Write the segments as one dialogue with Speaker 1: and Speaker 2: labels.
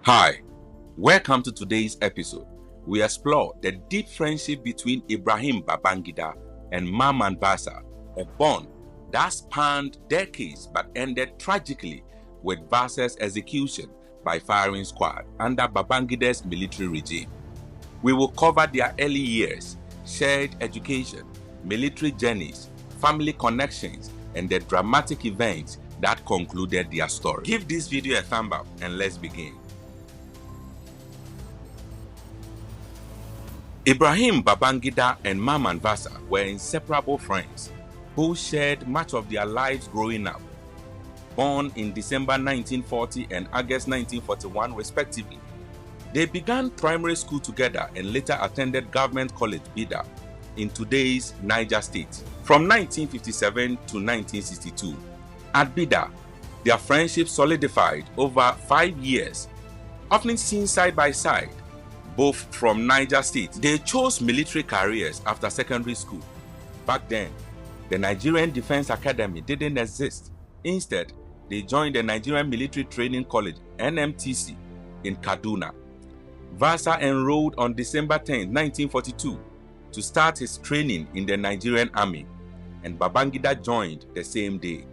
Speaker 1: Hi, welcome to today's episode. We explore the deep friendship between Ibrahim Babangida and Mamman Vatsa, a bond that spanned decades but ended tragically with Vatsa's execution by firing squad under Babangida's military regime. We will cover their early years, shared education, military journeys, family connections, and the dramatic events that concluded their story. Give this video a thumb up and let's begin. Ibrahim Babangida and Mamman Vatsa were inseparable friends who shared much of their lives growing up. Born in December 1940 and August 1941 respectively, they began primary school together and later attended Government College Bida in today's Niger State. From 1957 to 1962, at Bida, their friendship solidified over 5 years, often seen side by side. Both from Niger State, they chose military careers after secondary school. Back then, the Nigerian Defense Academy didn't exist. Instead, they joined the Nigerian Military Training College, NMTC, in Kaduna. Vatsa enrolled on December 10, 1942, to start his training in the Nigerian Army, and Babangida joined the same day.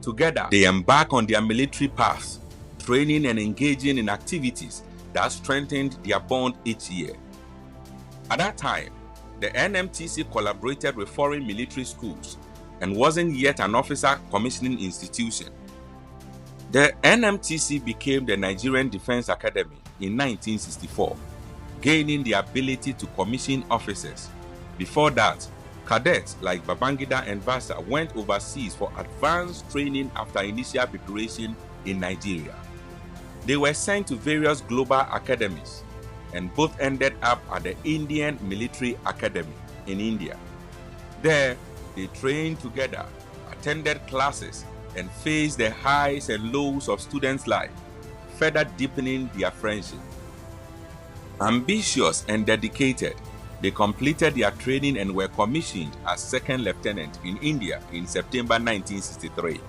Speaker 1: Together, they embarked on their military paths, training and engaging in activities that strengthened their bond each year. At that time, the NMTC collaborated with foreign military schools and wasn't yet an officer commissioning institution. The NMTC became the Nigerian Defense Academy in 1964, gaining the ability to commission officers. Before that, cadets like Babangida and Vatsa went overseas for advanced training after initial preparation in Nigeria. They were sent to various global academies and both ended up at the Indian Military Academy in India. There, they trained together, attended classes, and faced the highs and lows of students' life, further deepening their friendship. Ambitious and dedicated, they completed their training and were commissioned as second lieutenant in India in September 1963.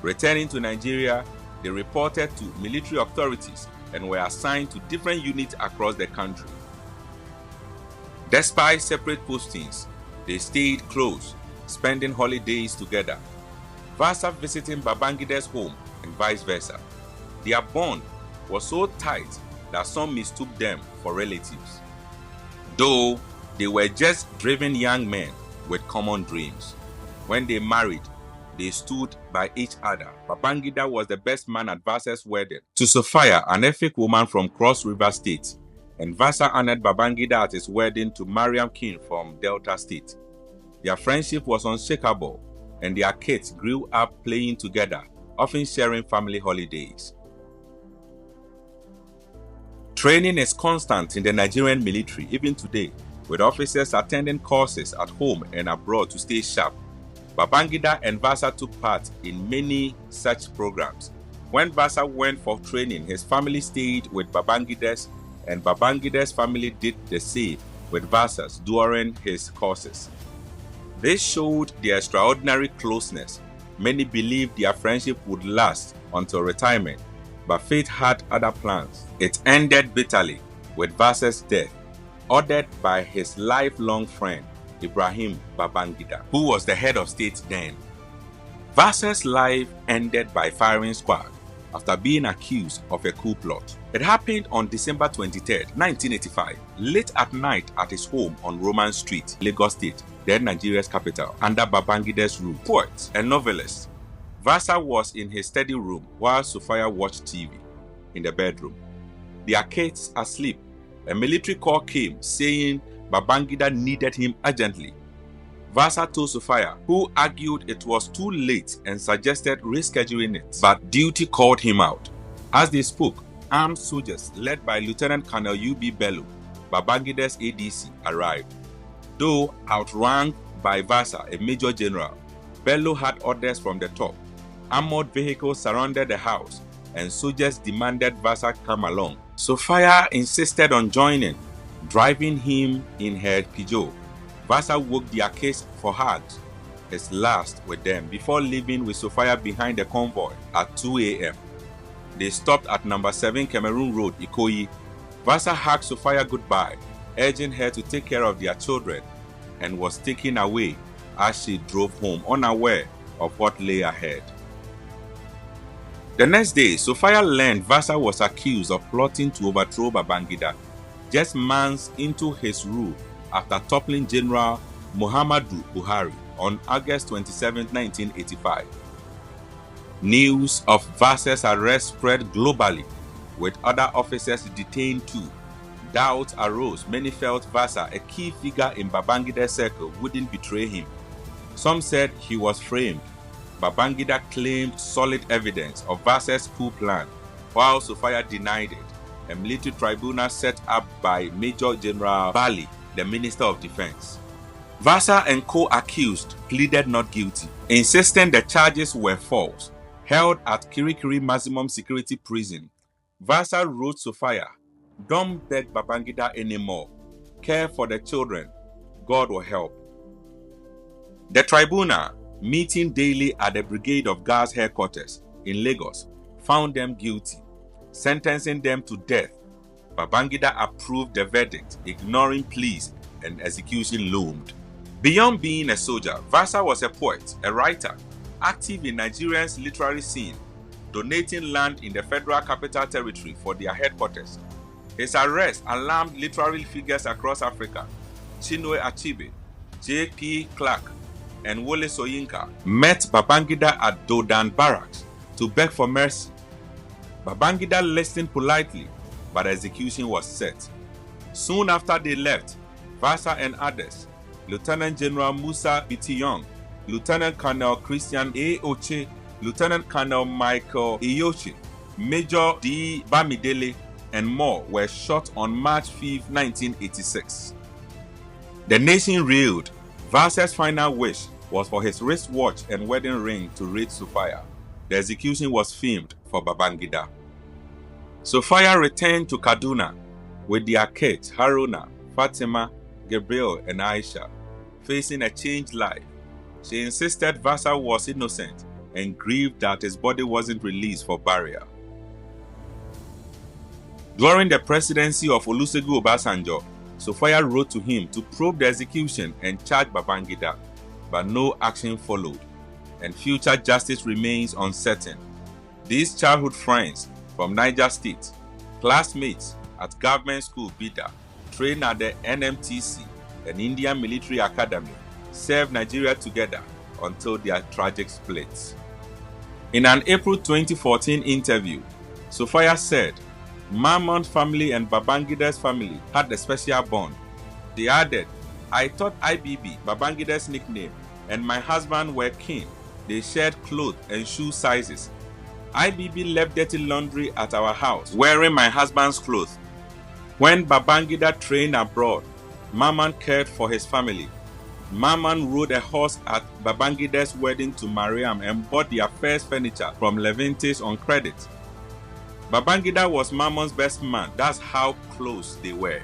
Speaker 1: Returning to Nigeria, they reported to military authorities and were assigned to different units across the country. Despite separate postings, they stayed close, spending holidays together, Vatsa visiting Babangida's home and vice versa. Their bond was so tight that some mistook them for relatives, though they were just driven young men with common dreams. When they married, they stood by each other. Babangida was the best man at Vatsa's wedding to Sophia, an Efik woman from Cross River State, and Vatsa honored Babangida at his wedding to Mariam King from Delta State. Their friendship was unshakable, and their kids grew up playing together, often sharing family holidays. Training is constant in the Nigerian military even today, with officers attending courses at home and abroad to stay sharp. Babangida and Vatsa took part in many such programs. When Vatsa went for training, his family stayed with Babangida's, and Babangida's family did the same with Vatsa's during his courses. This showed their extraordinary closeness. Many believed their friendship would last until retirement, but fate had other plans. It ended bitterly with Vatsa's death, ordered by his lifelong friend, Ibrahim Babangida, who was the head of state then. Vatsa's life ended by firing squad after being accused of a coup plot. It happened on December 23, 1985, late at night at his home on Roman Street, Lagos State, then Nigeria's capital, under Babangida's rule. Poet and novelist, Vatsa was in his study room while Sophia watched TV in the bedroom. Their kids asleep. A military call came saying Babangida needed him urgently. Vatsa told Sophia, who argued it was too late and suggested rescheduling it, but duty called him out. As they spoke, armed soldiers led by Lieutenant Colonel U.B. Bello, Babangida's ADC, arrived. Though outranked by Vatsa, a major general, Bello had orders from the top. Armored vehicles surrounded the house, and soldiers demanded Vatsa come along. Sophia insisted on joining, driving him in her Peugeot. Vatsa woke their kids for hugs, his last with them, before leaving with Sophia behind the convoy at 2 a.m. They stopped at number 7 Cameroon Road, Ikoyi. Vatsa hugged Sophia goodbye, urging her to take care of their children, and was taken away as she drove home, unaware of what lay ahead. The next day, Sophia learned Vatsa was accused of plotting to overthrow Babangida just months into his rule after toppling General Muhammadu Buhari on August 27, 1985. News of Vatsa's arrest spread globally, with other officers detained too. Doubts arose. Many felt Vatsa, a key figure in Babangida's circle, wouldn't betray him. Some said he was framed. Babangida claimed solid evidence of Vatsa's coup plan, while Sophia denied it. A military tribunal set up by Major General Bali, the Minister of Defense. Vatsa and co-accused pleaded not guilty, insisting the charges were false. Held at Kirikiri Maximum Security Prison, Vatsa wrote Sophia, "Don't beg Babangida anymore. Care for the children. God will help." The tribunal, meeting daily at the Brigade of Guards headquarters in Lagos, found them guilty, sentencing them to death. Babangida approved the verdict, ignoring pleas, and execution loomed. Beyond being a soldier, Vatsa was a poet, a writer, active in Nigerian's literary scene, donating land in the Federal Capital Territory for their headquarters. His arrest alarmed literary figures across Africa. Chinua Achebe, J.P. Clark, and Wole Soyinka met Babangida at Dodan Barracks to beg for mercy. Babangida listened politely, but execution was set. Soon after they left, Vatsa and others, Lieutenant General Musa Bittiyong, Lieutenant Colonel Christian A. Oche, Lieutenant Colonel Michael Iyochi, Major D. Bamidele, and more were shot on March 5, 1986. The nation reeled. Vatsa's final wish was for his wristwatch and wedding ring to reach Sophia. The execution was filmed for Babangida. Sophia returned to Kaduna with their kids Haruna, Fatima, Gabriel, and Aisha, facing a changed life. She insisted Vatsa was innocent and grieved that his body wasn't released for burial. During the presidency of Olusegun Obasanjo, Sophia wrote to him to probe the execution and charge Babangida, but no action followed, and future justice remains uncertain. These childhood friends from Niger State, classmates at government school Bida, trained at the NMTC, an Indian military academy, served Nigeria together until their tragic splits. In an April 2014 interview, Sophia said, "Mamman's family and Babangida's family had a special bond." They added, "I thought IBB, Babangida's nickname, and my husband were kin. They shared clothes and shoe sizes. IBB left dirty laundry at our house, wearing my husband's clothes. When Babangida trained abroad, Mamman cared for his family. Mamman rode a horse at Babangida's wedding to Mariam and bought their first furniture from Leventis on credit. Babangida was Mamman's best man. That's how close they were."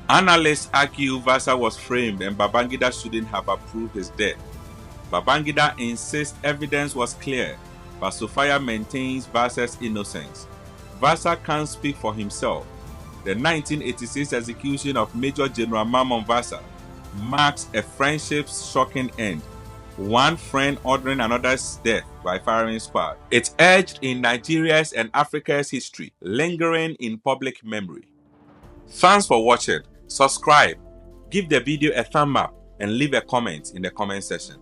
Speaker 1: Analysts argue Vatsa was framed and Babangida shouldn't have approved his death. Babangida insists evidence was clear, but Sophia maintains Vatsa's innocence. Vatsa can't speak for himself. The 1986 execution of Major General Mamman Vatsa marks a friendship's shocking end. One friend ordering another's death by firing squad. It's etched in Nigeria's and Africa's history, lingering in public memory. Thanks for watching. Subscribe, give the video a thumb up, and leave a comment in the comment section.